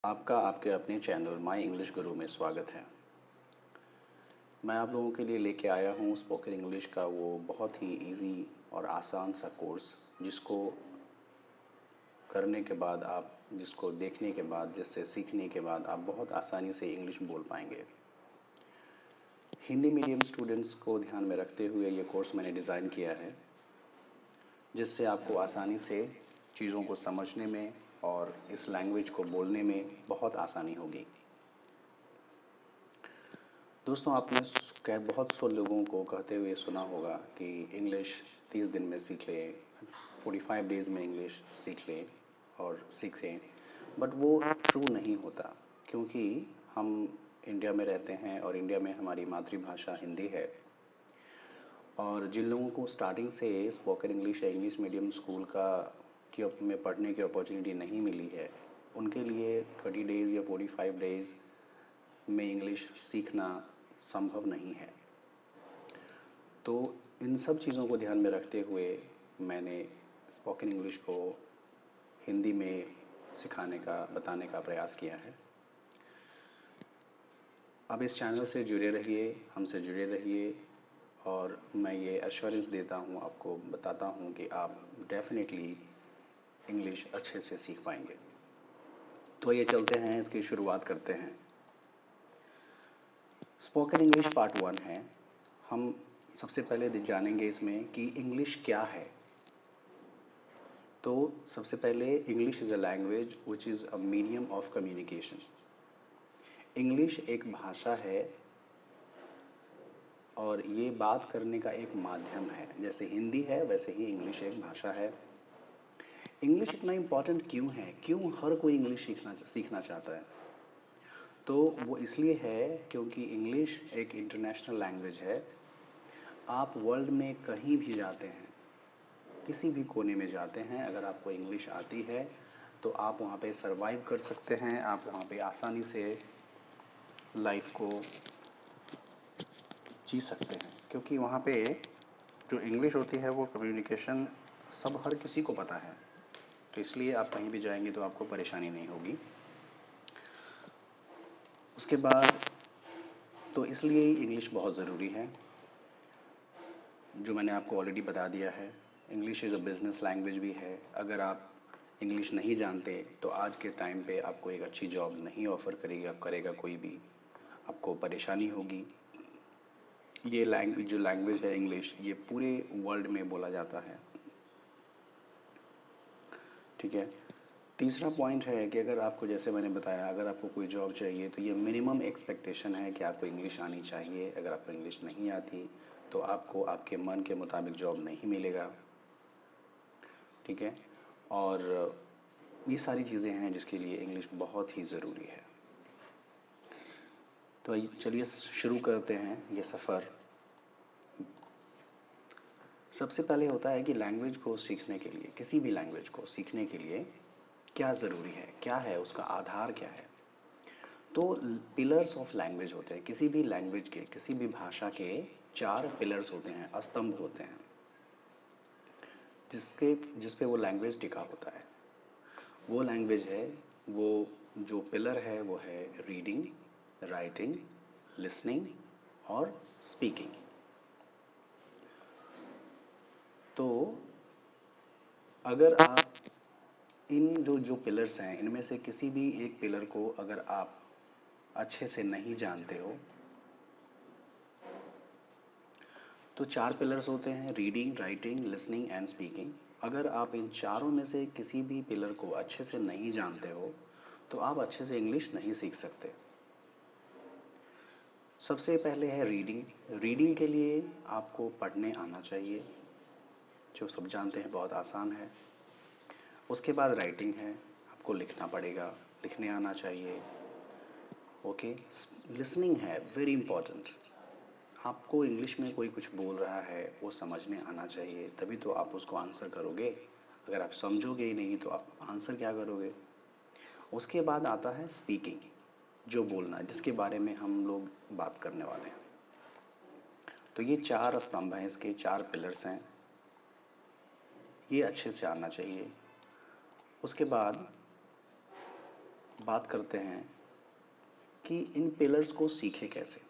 आपका आपके अपने चैनल माय इंग्लिश गुरु में स्वागत है। मैं आप लोगों के लिए लेके आया हूँ स्पोकन इंग्लिश का वो बहुत ही इजी और आसान सा कोर्स जिसको करने के बाद जिसको देखने के बाद, जिससे सीखने के बाद आप बहुत आसानी से इंग्लिश बोल पाएंगे। हिंदी मीडियम स्टूडेंट्स को ध्यान में रखते हुए ये कोर्स मैंने डिज़ाइन किया है, जिससे आपको आसानी से चीज़ों को समझने में और इस लैंग्वेज को बोलने में बहुत आसानी होगी। दोस्तों, आपने बहुत से लोगों को कहते हुए सुना होगा कि इंग्लिश 30 दिन में सीख ले, 45 डेज़ में इंग्लिश सीख ले और सीखें, बट वो ट्रू नहीं होता, क्योंकि हम इंडिया में रहते हैं और इंडिया में हमारी मातृभाषा हिंदी है। और जिन लोगों को स्टार्टिंग से स्पोकन इंग्लिश या इंग्लिश मीडियम स्कूल में पढ़ने की अपॉर्चुनिटी नहीं मिली है, उनके लिए 30 डेज़ या 45 डेज़ में इंग्लिश सीखना संभव नहीं है। तो इन सब चीज़ों को ध्यान में रखते हुए मैंने स्पोकन इंग्लिश को हिंदी में बताने का प्रयास किया है। अब इस चैनल से जुड़े रहिए, हमसे जुड़े रहिए, और मैं ये एश्योरेंस देता हूँ, आपको बताता हूँ कि आप डेफिनेटली इंग्लिश अच्छे से सीख पाएंगे। तो ये चलते हैं, इसकी शुरुआत करते हैं। स्पोकन इंग्लिश पार्ट 1 है। हम सबसे पहले जानेंगे इसमें कि इंग्लिश क्या है। तो सबसे पहले, English is a language which is a medium of communication. English एक भाषा है और ये बात करने का एक माध्यम है। जैसे हिंदी है, वैसे ही इंग्लिश एक भाषा है। इंग्लिश इतना इम्पॉर्टेंट क्यों है, क्यों हर कोई इंग्लिश सीखना चाहता है? तो वो इसलिए है क्योंकि इंग्लिश एक इंटरनेशनल लैंग्वेज है। आप वर्ल्ड में कहीं भी जाते हैं, किसी भी कोने में जाते हैं, अगर आपको इंग्लिश आती है तो आप वहाँ पे सरवाइव कर सकते हैं। आप वहाँ पे आसानी से लाइफ को जी सकते हैं, क्योंकि वहाँ पे जो इंग्लिश होती है वो कम्युनिकेशन हर किसी को पता है। तो इसलिए आप कहीं भी जाएंगे तो आपको परेशानी नहीं होगी। उसके बाद तो इसलिए ही इंग्लिश बहुत ज़रूरी है, जो मैंने आपको ऑलरेडी बता दिया है। English is a business language भी है। अगर आप इंग्लिश नहीं जानते तो आज के टाइम पे आपको एक अच्छी जॉब नहीं ऑफ़र करेगा कोई भी, आपको परेशानी होगी। ये जो लैंग्वेज है इंग्लिश, ये पूरे वर्ल्ड में बोला जाता है। ठीक है। तीसरा पॉइंट है कि अगर आपको, जैसे मैंने बताया, अगर आपको कोई जॉब चाहिए तो ये मिनिमम एक्सपेक्टेशन है कि आपको इंग्लिश आनी चाहिए। अगर आपको इंग्लिश नहीं आती तो आपको आपके मन के मुताबिक जॉब नहीं मिलेगा। ठीक है। और ये सारी चीज़ें हैं जिसके लिए इंग्लिश बहुत ही ज़रूरी है। तो चलिए शुरू करते हैं ये सफ़र। सबसे पहले होता है कि लैंग्वेज को सीखने के लिए, किसी भी लैंग्वेज को सीखने के लिए क्या ज़रूरी है, क्या है उसका आधार, क्या है। तो पिलर्स ऑफ लैंग्वेज होते हैं। किसी भी लैंग्वेज के, किसी भी भाषा के 4 पिलर्स होते हैं, स्तंभ होते हैं, जिस पे वो लैंग्वेज टिका होता है। वो लैंग्वेज है, वो जो पिलर है वो है रीडिंग, राइटिंग, लिसनिंग और स्पीकिंग। तो अगर आप इन जो जो पिलर्स हैं, इनमें से किसी भी एक पिलर को अगर आप अच्छे से नहीं जानते हो, तो 4 पिलर्स होते हैं, reading, writing, listening and speaking. अगर आप इन चारों में से किसी भी पिलर को अच्छे से नहीं जानते हो तो आप अच्छे से इंग्लिश नहीं सीख सकते। सबसे पहले है रीडिंग। रीडिंग के लिए आपको पढ़ने आना चाहिए, जो सब जानते हैं, बहुत आसान है। उसके बाद राइटिंग है, आपको लिखना पड़ेगा, लिखने आना चाहिए। ओके। लिसनिंग है, वेरी इंपॉर्टेंट। आपको इंग्लिश में कोई कुछ बोल रहा है वो समझने आना चाहिए, तभी तो आप उसको आंसर करोगे। अगर आप समझोगे ही नहीं तो आप आंसर क्या करोगे। उसके बाद आता है स्पीकिंग, जो बोलना, जिसके बारे में हम लोग बात करने वाले हैं। तो ये 4 स्तंभ हैं, इसके 4 पिलर्स हैं, ये अच्छे से आना चाहिए। उसके बाद बात करते हैं कि इन पिलर्स को सीखे कैसे।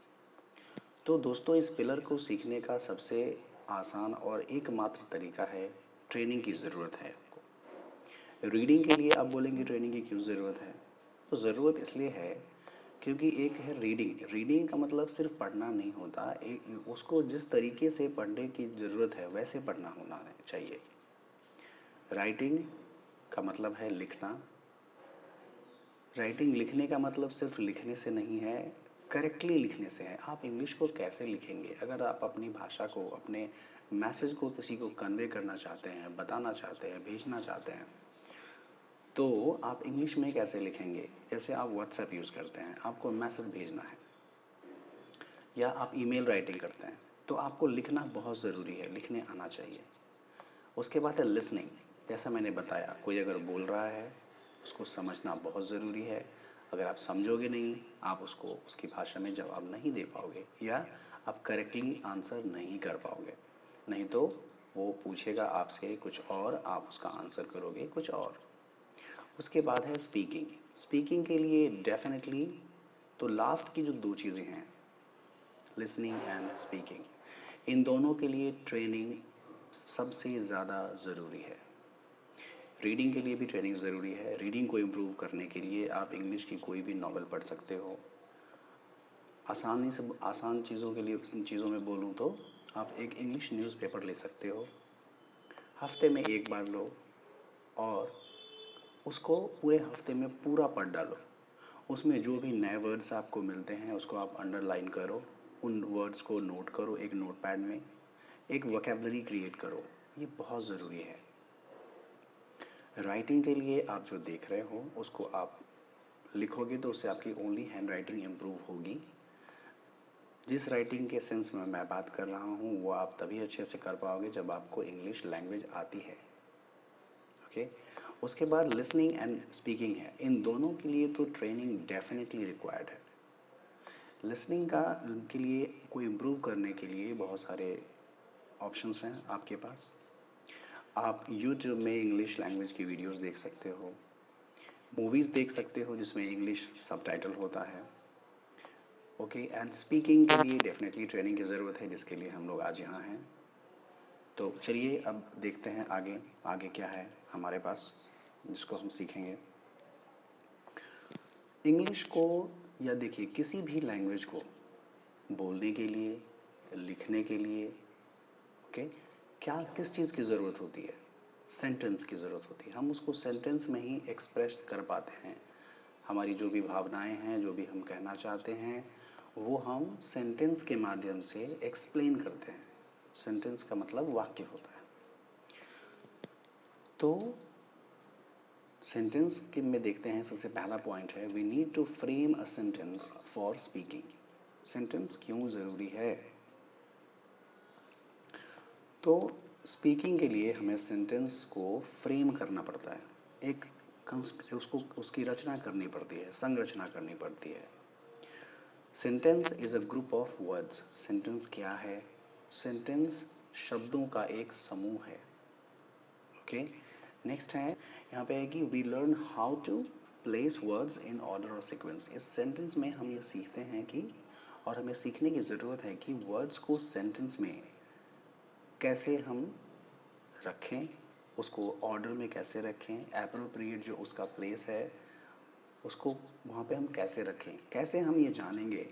तो दोस्तों, इस पिलर को सीखने का सबसे आसान और एकमात्र तरीका है, ट्रेनिंग की ज़रूरत है आपको। रीडिंग के लिए आप बोलेंगे ट्रेनिंग की क्यों ज़रूरत है? तो ज़रूरत इसलिए है क्योंकि एक है रीडिंग। रीडिंग का मतलब सिर्फ पढ़ना नहीं होता, एक उसको जिस तरीके से पढ़ने की ज़रूरत है वैसे पढ़ना होना चाहिए। राइटिंग का मतलब है लिखना। राइटिंग लिखने का मतलब सिर्फ लिखने से नहीं है, करेक्टली लिखने से है। आप इंग्लिश को कैसे लिखेंगे? अगर आप अपनी भाषा को, अपने मैसेज को किसी को कन्वे करना चाहते हैं, बताना चाहते हैं, भेजना चाहते हैं, तो आप इंग्लिश में कैसे लिखेंगे? जैसे आप व्हाट्सएप यूज़ करते हैं, आपको मैसेज भेजना है, या आप ईमेल राइटिंग करते हैं, तो आपको लिखना बहुत ज़रूरी है, लिखने आना चाहिए। उसके बाद है लिसनिंग। जैसा मैंने बताया, कोई अगर बोल रहा है उसको समझना बहुत ज़रूरी है। अगर आप समझोगे नहीं, आप उसको उसकी भाषा में जवाब नहीं दे पाओगे, या आप करेक्टली आंसर नहीं कर पाओगे। नहीं तो वो पूछेगा आपसे कुछ और, आप उसका आंसर करोगे कुछ और। उसके बाद है स्पीकिंग। स्पीकिंग के लिए डेफिनेटली, तो लास्ट की जो दो चीज़ें हैं, लिसनिंग एंड स्पीकिंग, इन दोनों के लिए ट्रेनिंग सबसे ज़्यादा ज़रूरी है। रीडिंग के लिए भी ट्रेनिंग ज़रूरी है। रीडिंग को इम्प्रूव करने के लिए आप इंग्लिश की कोई भी नॉवल पढ़ सकते हो। आसानी से आसान चीज़ों के लिए, इन चीज़ों में बोलूँ तो आप एक इंग्लिश न्यूज़पेपर ले सकते हो, हफ्ते में एक बार लो और उसको पूरे हफ्ते में पूरा पढ़ डालो। उसमें जो भी नए वर्ड्स आपको मिलते हैं उसको आप अंडरलाइन करो, उन वर्ड्स को नोट करो एक नोटपैड में, एक वोकेबलरी क्रिएट करो। ये बहुत ज़रूरी है। राइटिंग के लिए आप जो देख रहे हो उसको आप लिखोगे तो उससे आपकी ओनली हैंड राइटिंग इम्प्रूव होगी। जिस राइटिंग के सेंस में मैं बात कर रहा हूँ वो आप तभी अच्छे से कर पाओगे जब आपको इंग्लिश लैंग्वेज आती है। ओके। उसके बाद लिसनिंग एंड स्पीकिंग है, इन दोनों के लिए तो ट्रेनिंग डेफिनेटली रिक्वायर्ड है। लिसनिंग का के लिए को इम्प्रूव करने के लिए बहुत सारे ऑप्शंस हैं आपके पास। आप यूट्यूब में इंग्लिश लैंग्वेज की वीडियोस देख सकते हो, मूवीज़ देख सकते हो जिसमें इंग्लिश सबटाइटल होता है। ओके। एंड स्पीकिंग के लिए डेफिनेटली ट्रेनिंग की ज़रूरत है, जिसके लिए हम लोग आज यहाँ हैं। तो चलिए अब देखते हैं आगे, आगे क्या है हमारे पास जिसको हम सीखेंगे। इंग्लिश को, या देखिए किसी भी लैंग्वेज को बोलने के लिए, लिखने के लिए, ओके, क्या किस चीज़ की ज़रूरत होती है? सेंटेंस की ज़रूरत होती है। हम उसको सेंटेंस में ही एक्सप्रेस कर पाते हैं। हमारी जो भी भावनाएं हैं, जो भी हम कहना चाहते हैं, वो हम सेंटेंस के माध्यम से एक्सप्लेन करते हैं। सेंटेंस का मतलब वाक्य होता है। तो सेंटेंस के में देखते हैं, सबसे पहला पॉइंट है, we need to frame a sentence for speaking. Sentence क्यों ज़रूरी है? तो स्पीकिंग के लिए हमें सेंटेंस को फ्रेम करना पड़ता है, एक उसको उसकी रचना करनी पड़ती है, संरचना करनी पड़ती है। Sentence is a group of words. Sentence क्या है? सेंटेंस शब्दों का एक समूह है। ओके। नेक्स्ट है, यहाँ पे है कि we learn how to place words in order और सीक्वेंस। इस सेंटेंस में हम ये सीखते हैं कि, और हमें सीखने की ज़रूरत है कि वर्ड्स को सेंटेंस में कैसे हम रखें, उसको ऑर्डर में कैसे रखें, एप्रोप्रिएट जो उसका प्लेस है उसको वहाँ पे हम कैसे रखें। कैसे हम ये जानेंगे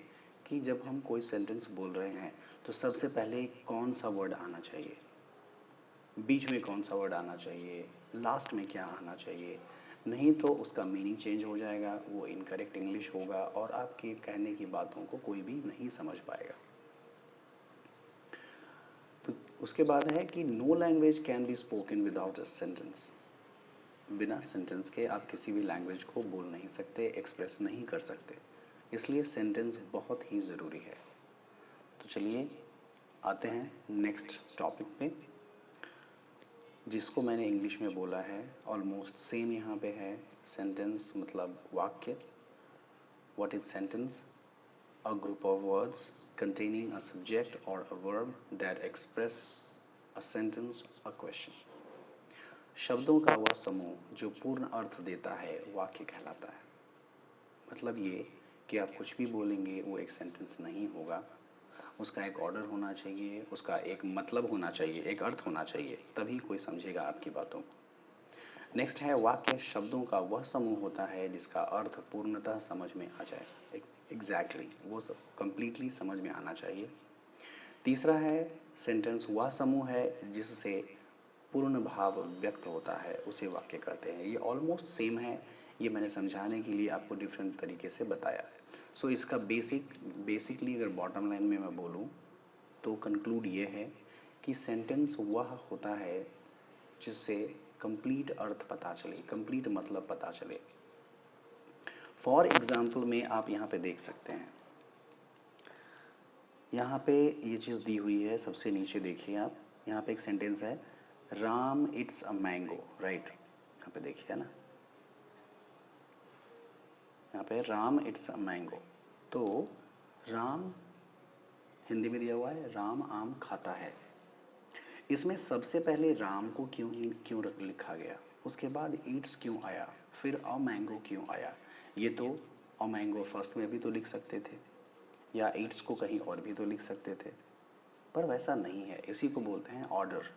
कि जब हम कोई सेंटेंस बोल रहे हैं तो सबसे पहले कौन सा वर्ड आना चाहिए, बीच में कौन सा वर्ड आना चाहिए, लास्ट में क्या आना चाहिए। नहीं तो उसका मीनिंग चेंज हो जाएगा, वो इनकरेक्ट इंग्लिश होगा और आपके कहने की बातों को कोई भी नहीं समझ पाएगा। तो उसके बाद है कि no language can be spoken without a sentence. बिना सेंटेंस के आप किसी भी लैंग्वेज को बोल नहीं सकते, एक्सप्रेस नहीं कर सकते, इसलिए सेंटेंस बहुत ही ज़रूरी है। तो चलिए आते हैं नेक्स्ट टॉपिक पे, जिसको मैंने इंग्लिश में बोला है ऑलमोस्ट सेम यहाँ पे है। सेंटेंस मतलब वाक्य। What is sentence? A group of words containing a subject or a verb that express a sentence, a question. शब्दों का वह समूह जो पूर्ण अर्थ देता है, वाक्य कहलाता है। मतलब ये कि आप कुछ भी बोलेंगे वो एक सेंटेंस नहीं होगा, उसका एक ऑर्डर होना चाहिए, उसका एक मतलब होना चाहिए, एक अर्थ होना चाहिए, तभी कोई समझेगा आपकी बातों को। नेक्स्ट है वाक्य शब्दों का वह समूह होता है जिसका अर्थ पूर्णतः समझ में आ जाए। एग्जैक्टली वो सब कंप्लीटली समझ में आना चाहिए। तीसरा है सेंटेंस वह समूह है जिससे पूर्ण भाव व्यक्त होता है, उसे वाक्य कहते हैं। ये ऑलमोस्ट सेम है, ये मैंने समझाने के लिए आपको डिफरेंट तरीके से बताया। सो इसका बेसिकली अगर बॉटम लाइन में मैं बोलूँ तो कंक्लूड ये है कि सेंटेंस वह होता है जिससे कंप्लीट अर्थ पता चले, कंप्लीट मतलब पता चले। फॉर एग्जाम्पल में आप यहाँ पे देख सकते हैं, यहाँ पे ये चीज़ दी हुई है, सबसे नीचे देखिए आप, यहाँ पे एक सेंटेंस है Ram it's a mango, right. यहाँ पे देखिए है ना, यहाँ पे राम इट्स अ मैंगो। तो राम हिंदी में दिया हुआ है राम आम खाता है। इसमें सबसे पहले राम को क्यों लिखा गया, उसके बाद ईट्स क्यों आया, फिर अ मैंगो क्यों आया। ये तो अ मैंगो फर्स्ट में भी तो लिख सकते थे, या ईट्स को कहीं और भी तो लिख सकते थे, पर वैसा नहीं है। इसी को बोलते हैं ऑर्डर,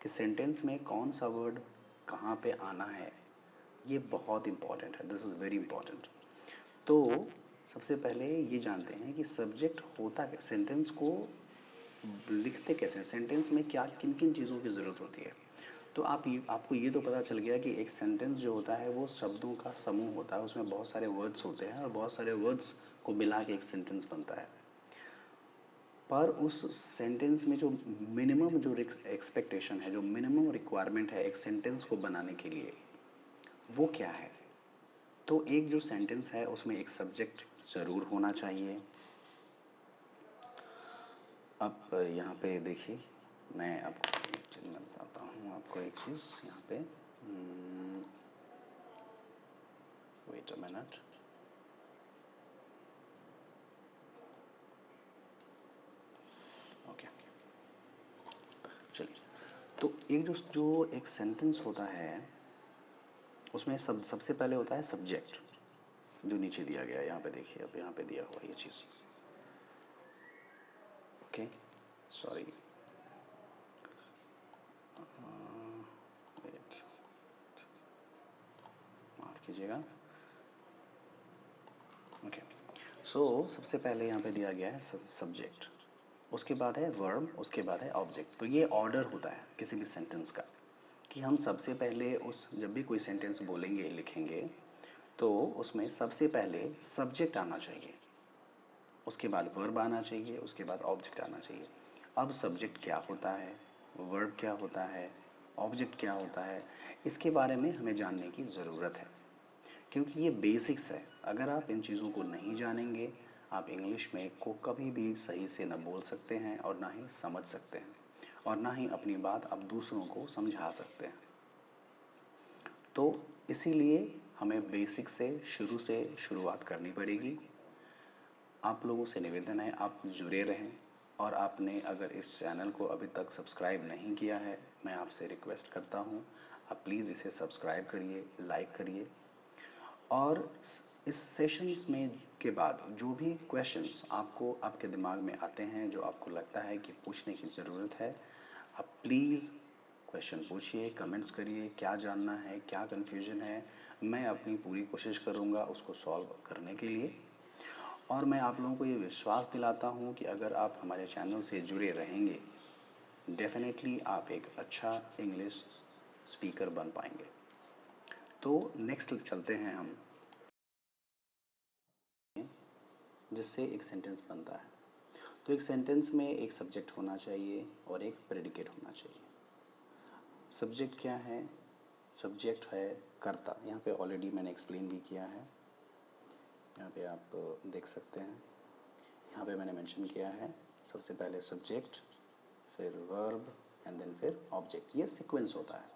कि सेंटेंस में कौन सा वर्ड कहाँ पे आना है, ये बहुत इंपॉर्टेंट है। This is very important. तो सबसे पहले ये जानते हैं कि सब्जेक्ट होता क्या, सेंटेंस को लिखते कैसे हैं, सेंटेंस में क्या किन किन चीज़ों की ज़रूरत होती है। तो आपको ये तो पता चल गया कि एक सेंटेंस जो होता है वो शब्दों का समूह होता है, उसमें बहुत सारे वर्ड्स होते हैं और बहुत सारे वर्ड्स को मिला के एक सेंटेंस बनता है। पर उस सेंटेंस में जो मिनिमम जो एक्सपेक्टेशन है, जो मिनिमम रिक्वायरमेंट है एक सेंटेंस को बनाने के लिए, वो क्या है। तो एक जो सेंटेंस है उसमें एक सब्जेक्ट ज़रूर होना चाहिए। अब यहाँ पे देखिए, मैं आपको एक चीज़ मैं बताता हूँ आपको एक चीज़ यहाँ पे। Wait a minute. ओके, चलिए। तो एक जो एक सेंटेंस होता है उसमें सबसे पहले होता है सब्जेक्ट, जो नीचे दिया गया है। यहाँ पे देखिए, अब यहाँ पे दिया हुआ ये चीज़। ओके, सॉरी, वेट, माफ़ कीजिएगा। ओके, सो सबसे पहले यहाँ पे दिया गया है सब्जेक्ट, उसके बाद है वर्ब, उसके बाद है ऑब्जेक्ट। तो ये ऑर्डर होता है किसी भी सेंटेंस का, कि हम सबसे पहले उस जब भी कोई सेंटेंस बोलेंगे लिखेंगे तो उसमें सबसे पहले सब्जेक्ट आना चाहिए, उसके बाद वर्ब आना चाहिए, उसके बाद ऑब्जेक्ट आना चाहिए। अब सब्जेक्ट क्या होता है, वर्ब क्या होता है, ऑब्जेक्ट क्या होता है, इसके बारे में हमें जानने की ज़रूरत है, क्योंकि ये बेसिक्स है। अगर आप इन चीज़ों को नहीं जानेंगे, आप इंग्लिश में को कभी भी सही से न बोल सकते हैं और ना ही समझ सकते हैं, और ना ही अपनी बात आप दूसरों को समझा सकते हैं। तो इसीलिए हमें बेसिक से शुरुआत करनी पड़ेगी। आप लोगों से निवेदन है आप जुड़े रहें, और आपने अगर इस चैनल को अभी तक सब्सक्राइब नहीं किया है, मैं आपसे रिक्वेस्ट करता हूँ आप प्लीज़ इसे सब्सक्राइब करिए, लाइक करिए। और इस सेशंस में के बाद जो भी क्वेश्चंस आपको आपके दिमाग में आते हैं, जो आपको लगता है कि पूछने की ज़रूरत है, आप प्लीज़ क्वेश्चन पूछिए, कमेंट्स करिए, क्या जानना है, क्या कन्फ्यूजन है। मैं अपनी पूरी कोशिश करूँगा उसको सॉल्व करने के लिए। और मैं आप लोगों को ये विश्वास दिलाता हूँ कि अगर आप हमारे चैनल से जुड़े रहेंगे, डेफिनेटली आप एक अच्छा इंग्लिश स्पीकर बन पाएंगे। तो नेक्स्ट चलते हैं हम, जिससे एक सेंटेंस बनता है। तो एक सेंटेंस में एक सब्जेक्ट होना चाहिए और एक प्रेडिकेट होना चाहिए। सब्जेक्ट क्या है, सब्जेक्ट है कर्ता। यहाँ पे ऑलरेडी मैंने एक्सप्लेन भी किया है, यहाँ पे आप देख सकते हैं। यहाँ पे मैंने मेंशन किया है सबसे पहले सब्जेक्ट, फिर वर्ब एंड देन फिर ऑब्जेक्ट। ये सीक्वेंस होता है।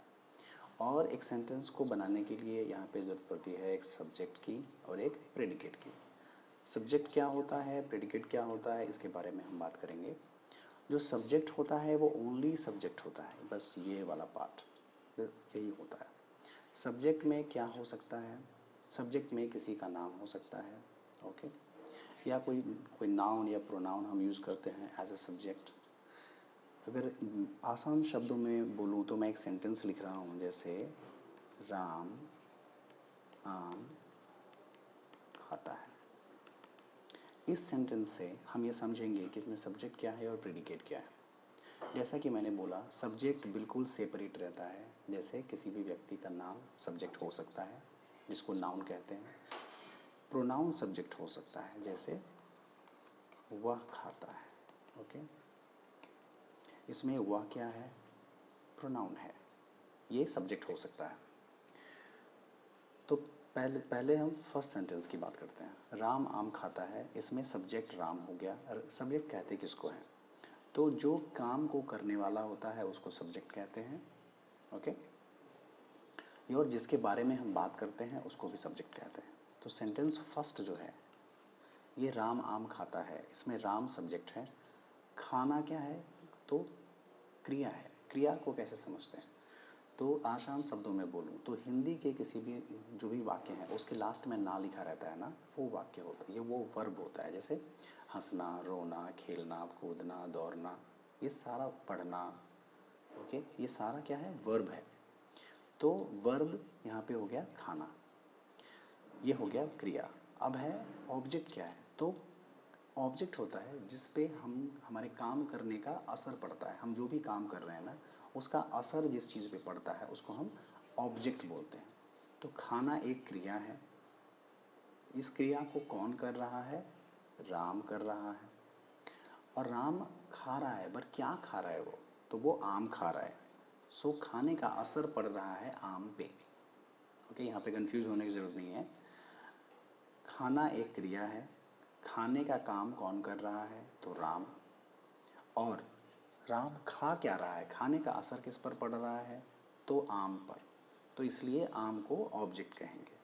और एक सेंटेंस को बनाने के लिए यहाँ पे ज़रूरत पड़ती है एक सब्जेक्ट की और एक प्रेडिकेट की। सब्जेक्ट क्या होता है, प्रेडिकेट क्या होता है, इसके बारे में हम बात करेंगे। जो सब्जेक्ट होता है वो ओनली सब्जेक्ट होता है, बस ये वाला पार्ट यही होता है। सब्जेक्ट में क्या हो सकता है, सब्जेक्ट में किसी का नाम हो सकता है, ओके, या कोई कोई नाउन या प्रोनाउन हम यूज़ करते हैं एज अ सब्जेक्ट। अगर आसान शब्दों में बोलूँ तो मैं एक सेंटेंस लिख रहा हूँ, जैसे राम आम खाता है। इस सेंटेंस से हम ये समझेंगे कि इसमें सब्जेक्ट क्या है और प्रेडिकेट क्या है। जैसा कि मैंने बोला, सब्जेक्ट बिल्कुल सेपरेट रहता है। जैसे किसी भी व्यक्ति का नाम सब्जेक्ट हो सकता है, जिसको नाउन कहते हैं। प्रोनाउन सब्जेक्ट हो सकता है, जैसे वह खाता है, ओके। इसमें वह क्या है? प्रोनाउन है, ये सब्जेक्ट हो सकता है। तो पहले पहले हम फर्स्ट सेंटेंस की बात करते हैं। राम आम खाता है, इसमें सब्जेक्ट राम हो गया। सब्जेक्ट कहते किसको हैं? तो जो काम को करने वाला होता है उसको सब्जेक्ट कहते हैं, ओके। और जिसके बारे में हम बात करते हैं उसको भी सब्जेक्ट कहते हैं। तो सेंटेंस फर्स्ट जो है, ये राम आम खाता है, इसमें राम सब्जेक्ट है, खाना क्या है? तो क्रिया है। क्रिया को कैसे समझते हैं? तो आसान शब्दों में बोलूँ तो हिंदी के किसी भी जो भी वाक्य हैं उसके लास्ट में ना लिखा रहता है ना, वो वाक्य होता है, ये वो वर्ब होता है। जैसे हंसना, रोना, खेलना, कूदना, दौड़ना, ये सारा पढ़ना, ओके, ये सारा क्या है? वर्ब है। तो वर्ब यहाँ पे हो गया खाना, ये हो गया क्रिया। अब है ऑब्जेक्ट क्या है? तो ऑब्जेक्ट होता है जिस पे हम हमारे काम करने का असर पड़ता है। हम जो भी काम कर रहे हैं ना, उसका असर जिस चीज़ पे पड़ता है उसको हम ऑब्जेक्ट बोलते हैं। तो खाना एक क्रिया है। इस क्रिया को कौन कर रहा है? राम कर रहा है। और राम खा रहा है, पर क्या खा रहा है वो? तो वो आम खा रहा है। सो खाने का असर पड़ रहा है आम पे, ओके। यहाँ पे कंफ्यूज होने की ज़रूरत नहीं है। खाना एक क्रिया है, खाने का काम कौन कर रहा है? तो राम। और राम खा क्या रहा है? खाने का असर किस पर पड़ रहा है? तो आम पर। तो इसलिए आम को ऑब्जेक्ट कहेंगे।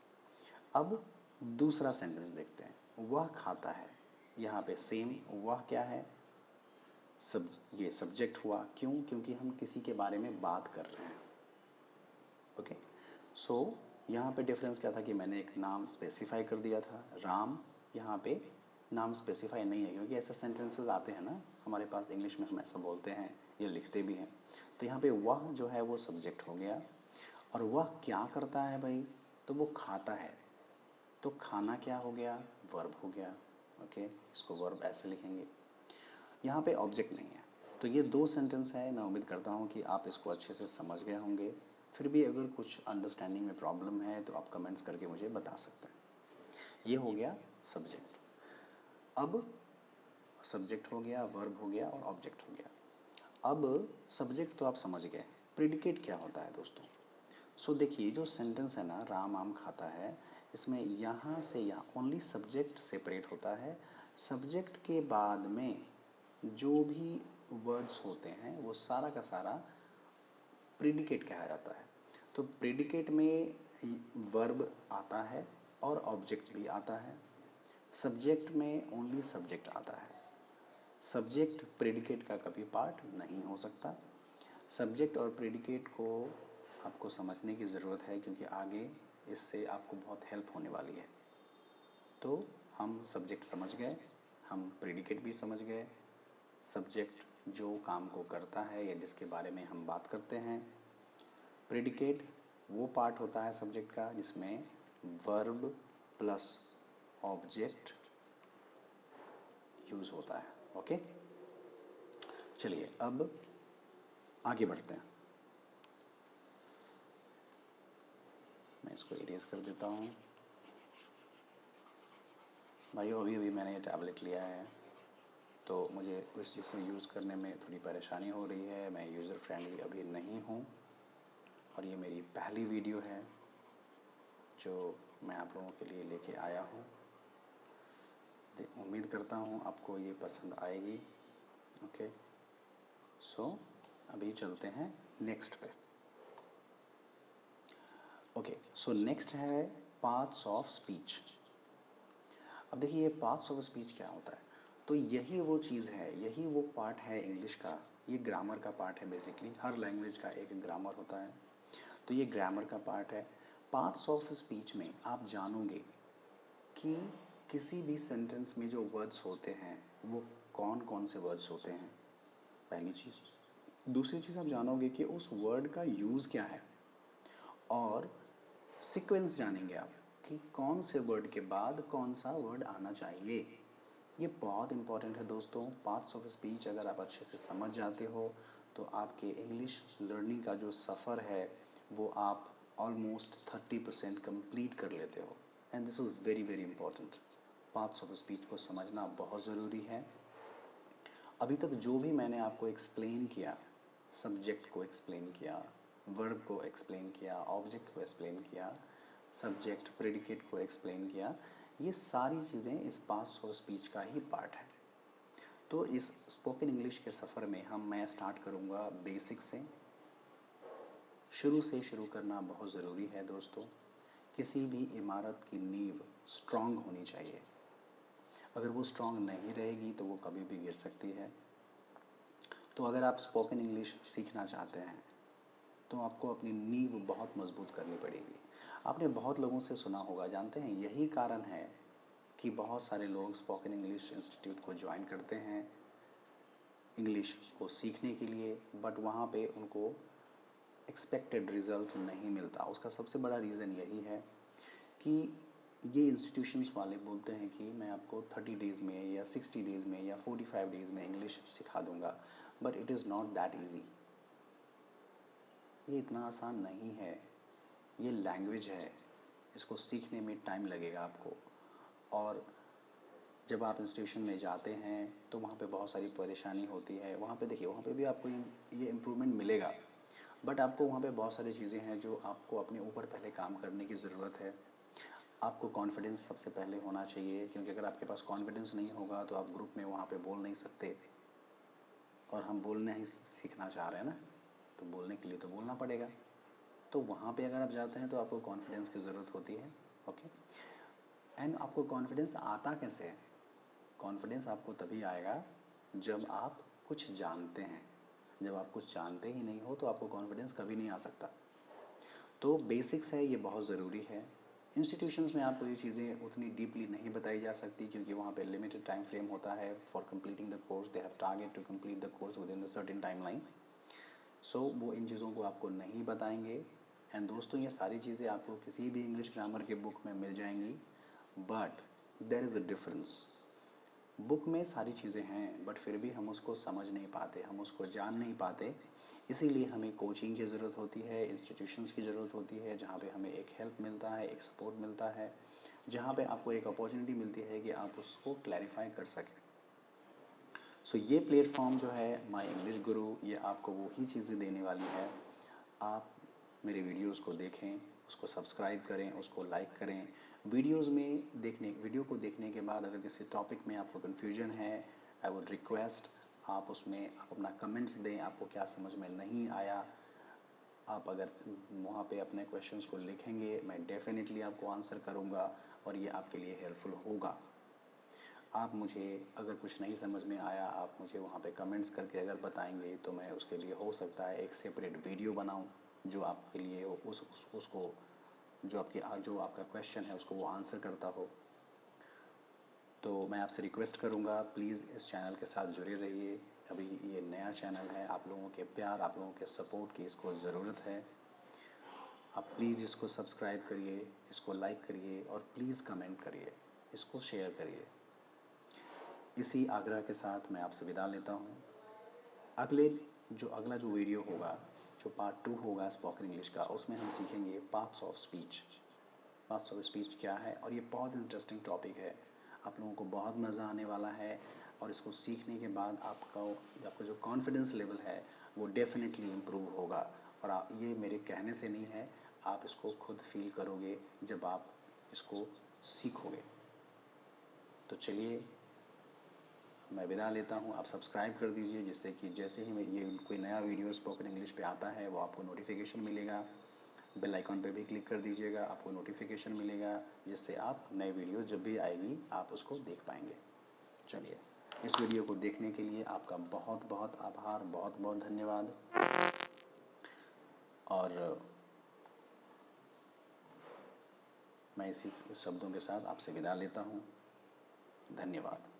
अब दूसरा सेंटेंस देखते हैं। वह खाता है, यहाँ पे सेम, वह क्या है? ये सब्जेक्ट हुआ। क्यों? क्योंकि हम किसी के बारे में बात कर रहे हैं, ओके। सो यहाँ पे डिफरेंस क्या था कि मैंने एक नाम स्पेसिफाई कर दिया था। राम यहाँ पे नाम स्पेसिफाई नहीं है, क्योंकि ऐसे सेंटेंसेस आते हैं ना हमारे पास, इंग्लिश में हम ऐसा बोलते हैं या लिखते भी हैं। तो यहाँ पे वह जो है वो सब्जेक्ट हो गया। और वह क्या करता है भाई? तो वो खाता है। तो खाना क्या हो गया? वर्ब हो गया, ओके। इसको वर्ब ऐसे लिखेंगे। यहाँ पे ऑब्जेक्ट नहीं है। तो ये दो सेंटेंस है। मैं उम्मीद करता हूँ कि आप इसको अच्छे से समझ गए होंगे। फिर भी अगर कुछ अंडरस्टैंडिंग में प्रॉब्लम है तो आप कमेंट्स करके मुझे बता सकते हैं। ये हो गया सब्जेक्ट। अब सब्जेक्ट हो गया, वर्ब हो गया और ऑब्जेक्ट हो गया। अब सब्जेक्ट तो आप समझ गए, प्रेडिकेट क्या होता है दोस्तों? सो देखिए, जो सेंटेंस है ना, राम आम खाता है, इसमें यहाँ से यहाँ ओनली सब्जेक्ट सेपरेट होता है। सब्जेक्ट के बाद में जो भी वर्ड्स होते हैं वो सारा का सारा प्रेडिकेट कहा जाता है। तो प्रेडिकेट में वर्ब आता है और ऑब्जेक्ट भी आता है। सब्जेक्ट में ओनली सब्जेक्ट आता है। सब्जेक्ट प्रेडिकेट का कभी पार्ट नहीं हो सकता। सब्जेक्ट और प्रेडिकेट को आपको समझने की ज़रूरत है, क्योंकि आगे इससे आपको बहुत हेल्प होने वाली है। तो हम सब्जेक्ट समझ गए, हम प्रेडिकेट भी समझ गए। सब्जेक्ट जो काम को करता है या जिसके बारे में हम बात करते हैं। प्रेडिकेट वो पार्ट होता है सब्जेक्ट का जिसमें वर्ब प्लस ऑब्जेक्ट यूज़ होता है, ओके। चलिए अब आगे बढ़ते हैं। मैं इसको इरेज कर देता हूँ। भाइयों, अभी अभी मैंने ये टैबलेट लिया है, तो मुझे उस चीज़ को यूज़ करने में थोड़ी परेशानी हो रही है। मैं यूज़र फ्रेंडली अभी नहीं हूँ, और ये मेरी पहली वीडियो है जो मैं आप लोगों के लिए लेके आया हूँ। उम्मीद करता हूँ आपको ये पसंद आएगी, ओके। सो अभी चलते हैं नेक्स्ट पे। ओके, सो नेक्स्ट है पार्ट्स ऑफ स्पीच। अब देखिए, ये पार्ट्स ऑफ स्पीच क्या होता है? तो यही वो चीज़ है, यही वो पार्ट है इंग्लिश का। ये ग्रामर का पार्ट है बेसिकली। हर लैंग्वेज का एक ग्रामर होता है, तो ये ग्रामर का पार्ट है। पार्ट्स ऑफ स्पीच में आप जानोगे कि किसी भी सेंटेंस में जो वर्ड्स होते हैं वो कौन कौन से वर्ड्स होते हैं, पहली चीज़। दूसरी चीज़ आप जानोगे कि उस वर्ड का यूज़ क्या है, और सीक्वेंस जानेंगे आप कि कौन से वर्ड के बाद कौन सा वर्ड आना चाहिए। ये बहुत इंपॉर्टेंट है दोस्तों। पार्ट्स ऑफ स्पीच अगर आप अच्छे से समझ जाते हो तो आपके इंग्लिश लर्निंग का जो सफ़र है वो आप ऑलमोस्ट 30% कंप्लीट कर लेते हो। And this is very very important. Parts of speech को समझना बहुत ज़रूरी है। अभी तक जो भी मैंने आपको एक्सप्लेन किया, सब्जेक्ट को एक्सप्लेन किया, वर्ब को एक्सप्लेन किया, ऑब्जेक्ट को एक्सप्लेन किया, सब्जेक्ट प्रेडिकेट को एक्सप्लेन किया, ये सारी चीज़ें इस पार्ट्स ऑफ स्पीच का ही पार्ट है। तो इस स्पोकन इंग्लिश के सफ़र में मैं स्टार्ट करूँगा बेसिक से। शुरू से शुरू करना बहुत ज़रूरी है दोस्तों। किसी भी इमारत की नींव स्ट्रांग होनी चाहिए। अगर वो स्ट्रांग नहीं रहेगी तो वो कभी भी गिर सकती है। तो अगर आप स्पोकन इंग्लिश सीखना चाहते हैं तो आपको अपनी नींव बहुत मजबूत करनी पड़ेगी। आपने बहुत लोगों से सुना होगा, जानते हैं यही कारण है कि बहुत सारे लोग स्पोकन इंग्लिश इंस्टीट्यूट को ज्वाइन करते हैं इंग्लिश को सीखने के लिए, बट वहाँ पे उनको एक्सपेक्टेड रिज़ल्ट नहीं मिलता। उसका सबसे बड़ा रीज़न यही है कि ये इंस्टीट्यूशंस वाले बोलते हैं कि मैं आपको 30 डेज़ में या 60 डेज़ में या 45 डेज़ में इंग्लिश सिखा दूंगा, but it is not that easy. ये इतना आसान नहीं है। ये लैंग्वेज है, इसको सीखने में टाइम लगेगा आपको। और जब आप इंस्टीट्यूशन में जाते हैं तो वहाँ पे बहुत सारी परेशानी होती है। वहाँ पे देखिए, वहाँ पे भी आपको ये इम्प्रूवमेंट मिलेगा, बट आपको वहाँ पे बहुत सारी चीज़ें हैं जो आपको अपने ऊपर पहले काम करने की ज़रूरत है। आपको कॉन्फिडेंस सबसे पहले होना चाहिए, क्योंकि अगर आपके पास कॉन्फिडेंस नहीं होगा तो आप ग्रुप में वहाँ पे बोल नहीं सकते। और हम बोलना ही सीखना चाह रहे हैं ना, तो बोलने के लिए तो बोलना पड़ेगा। तो वहाँ पे अगर आप जाते हैं तो आपको कॉन्फिडेंस की ज़रूरत होती है। ओके। एंड आपको कॉन्फिडेंस आता कैसे है? कॉन्फिडेंस आपको तभी आएगा जब आप कुछ जानते हैं। जब आप कुछ जानते ही नहीं हो तो आपको कॉन्फिडेंस कभी नहीं आ सकता। तो बेसिक्स है, ये बहुत ज़रूरी है। इंस्टीट्यूशंस में आपको ये चीज़ें उतनी डीपली नहीं बताई जा सकती, क्योंकि वहाँ पे लिमिटेड टाइम फ्रेम होता है for completing the course. They have target to complete the course within the certain timeline. So वो इन चीज़ों को आपको नहीं बताएंगे। एंड दोस्तों, ये सारी चीज़ें आपको किसी भी इंग्लिश ग्रामर के बुक में मिल जाएंगी, but there is a difference. Book में सारी चीज़ें हैं, बट फिर भी हम उसको समझ नहीं पाते, हम उसको जान नहीं पाते। इसीलिए हमें कोचिंग की ज़रूरत होती है, इंस्टीट्यूशंस की ज़रूरत होती है, जहाँ पे हमें एक हेल्प मिलता है, एक सपोर्ट मिलता है, जहाँ पे आपको एक अपॉर्चुनिटी मिलती है कि आप उसको क्लैरिफाई कर सकें। सो ये प्लेटफॉर्म जो है माई इंग्लिश गुरु, ये आपको वही चीज़ें देने वाली है। आप मेरे वीडियोस को देखें, उसको सब्सक्राइब करें, उसको लाइक करें। वीडियो को देखने के बाद अगर किसी टॉपिक में आपको कन्फ्यूजन है, आई वुड रिक्वेस्ट आप अपना कमेंट्स दें। आपको क्या समझ में नहीं आया, आप अगर वहाँ पे अपने क्वेश्चंस को लिखेंगे, मैं डेफिनेटली आपको आंसर करूँगा और ये आपके लिए हेल्पफुल होगा। आप मुझे अगर कुछ नहीं समझ में आया, आप मुझे वहाँ पे कमेंट्स करके अगर बताएंगे तो मैं उसके लिए हो सकता है एक सेपरेट वीडियो बनाऊँ जो आपके लिए उसको जो आपका क्वेश्चन है उसको वो आंसर करता हो। तो मैं आपसे रिक्वेस्ट करूँगा, प्लीज़ इस चैनल के साथ जुड़े रहिए। अभी ये नया चैनल है, आप लोगों के प्यार, आप लोगों के सपोर्ट की इसको ज़रूरत है। आप प्लीज़ इसको सब्सक्राइब करिए, इसको लाइक करिए और प्लीज़ कमेंट करिए, इसको शेयर करिए। इसी आग्रह के साथ मैं आपसे विदा लेता हूँ। अगला जो वीडियो होगा, जो पार्ट 2 होगा स्पोकन इंग्लिश का, उसमें हम सीखेंगे parts of speech. Parts of speech क्या है, और ये बहुत इंटरेस्टिंग टॉपिक है। आप लोगों को बहुत मज़ा आने वाला है, और इसको सीखने के बाद आपका जो कॉन्फिडेंस लेवल है वो डेफिनेटली इम्प्रूव होगा। और ये मेरे कहने से नहीं है, आप इसको खुद फील करोगे जब आप इसको सीखोगे। तो चलिए, मैं विदा लेता हूँ। आप सब्सक्राइब कर दीजिए, जिससे कि जैसे ही ये कोई नया वीडियो स्पोकन इंग्लिश पे आता है वो आपको नोटिफिकेशन मिलेगा। बेल आइकॉन पे भी क्लिक कर दीजिएगा, आपको नोटिफिकेशन मिलेगा, जिससे आप नए वीडियो जब भी आएगी आप उसको देख पाएंगे। चलिए, इस वीडियो को देखने के लिए आपका बहुत बहुत आभार, बहुत बहुत धन्यवाद। और मैं इसी शब्दों के साथ आपसे विदा लेता हूँ। धन्यवाद।